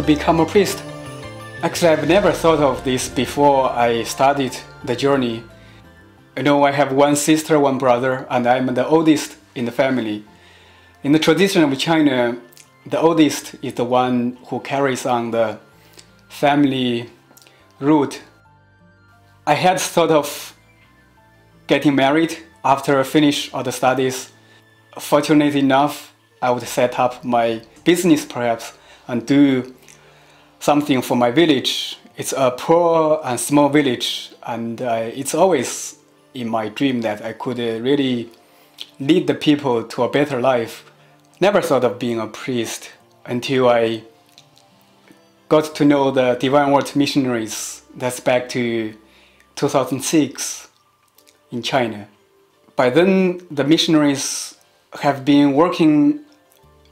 to become a priest. Actually, I've never thought of this before I started the journey. You know, I have one sister, one brother, and I'm the oldest in the family. In the tradition of China, the oldest is the one who carries on the family root. I had thought of getting married after I finish all the studies. Fortunate enough, I would set up my business perhaps and do something for my village. It's a poor and small village, and it's always in my dream that I could really lead the people to a better life. Never thought of being a priest until I got to know the Divine Word missionaries. That's back to 2006 in China. By then, the missionaries have been working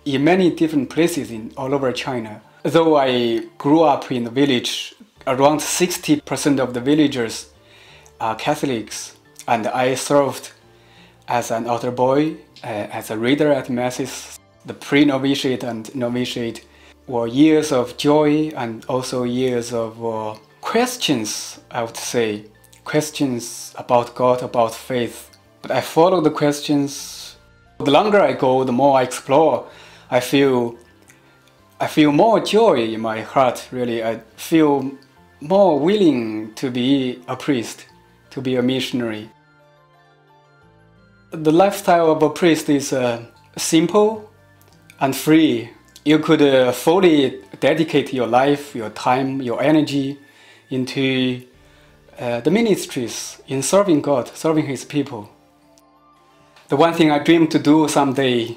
in many different places all over China. Though I grew up in the village, around 60% of the villagers are Catholics, and I served as an altar boy, as a reader at masses. The pre-novitiate and novitiate were years of joy and also years of questions, I would say. Questions about God, about faith. But I follow the questions. The longer I go, the more I explore, I feel more joy in my heart, really. I feel more willing to be a priest, to be a missionary. The lifestyle of a priest is simple and free. You could fully dedicate your life, your time, your energy into the ministries, in serving God, serving His people. The one thing I dream to do someday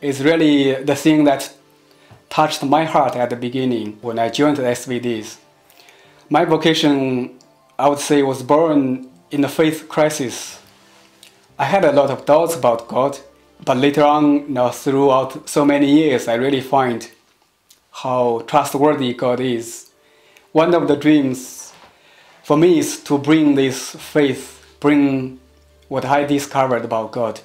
is really the thing that touched my heart at the beginning when I joined the SVDs. My vocation, I would say, was born in a faith crisis. I had a lot of doubts about God, but later on, now throughout so many years, I really find how trustworthy God is. One of the dreams for me is to bring this faith, bring what I discovered about God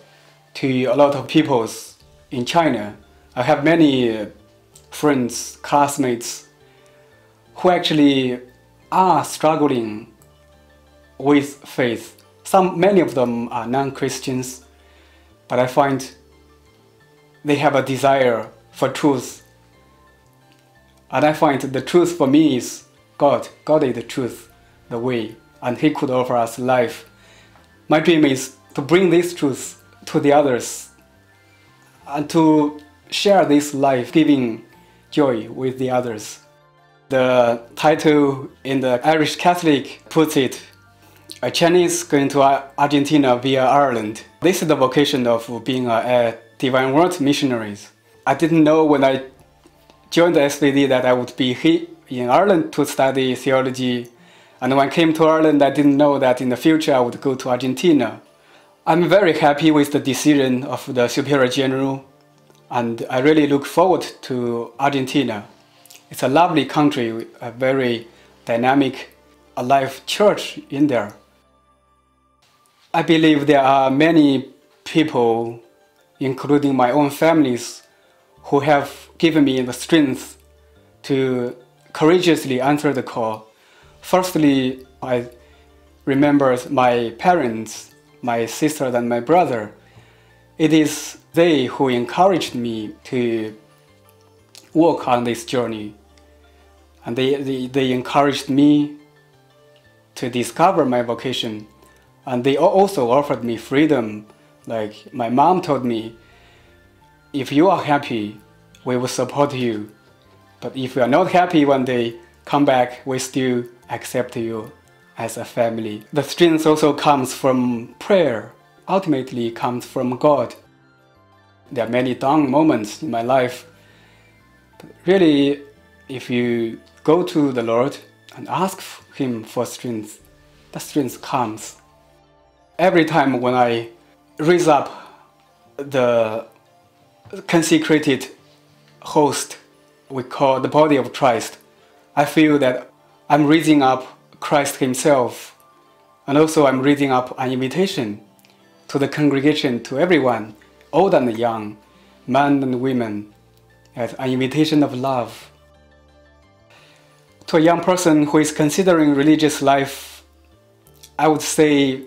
to a lot of peoples in China. I have many friends, classmates who actually are struggling with faith. Many of them are non-Christians, but I find they have a desire for truth. And I find the truth for me is God. God is the truth, the way, and He could offer us life. My dream is to bring this truth to the others and to share this life-giving joy with the others. The title in the Irish Catholic puts it, a Chinese going to Argentina via Ireland. This is the vocation of being a Divine Word missionaries. I didn't know when I joined the SVD that I would be in Ireland to study theology. And when I came to Ireland, I didn't know that in the future I would go to Argentina. I'm very happy with the decision of the Superior General, and I really look forward to Argentina. It's a lovely country, a very dynamic, alive church in there. I believe there are many people, including my own families, who have given me the strength to courageously answer the call. Firstly, I remember my parents, my sister and my brother. It is they who encouraged me to walk on this journey. And they encouraged me to discover my vocation. And they also offered me freedom. Like my mom told me, if you are happy, we will support you. But if you are not happy one day, come back, we still accept you as a family. The strength also comes from prayer, ultimately comes from God. There are many down moments in my life. But really, if you go to the Lord and ask Him for strength, the strength comes. Every time when I raise up the consecrated host we call the body of Christ, I feel that I'm raising up Christ Himself, and also I'm raising up an invitation to the congregation, to everyone, old and young, men and women, as an invitation of love. To a young person who is considering religious life, I would say,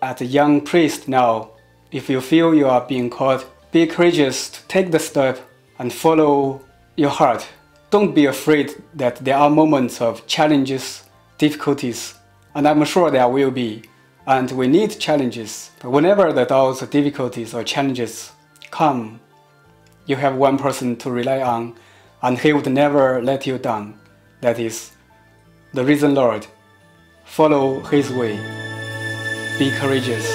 as a young priest now, if you feel you are being called, be courageous to take the step and follow your heart. Don't be afraid that there are moments of challenges, difficulties, and I'm sure there will be. And we need challenges. But whenever those difficulties or challenges come, you have one person to rely on, and he would never let you down. That is the risen Lord. Follow his way. Be courageous.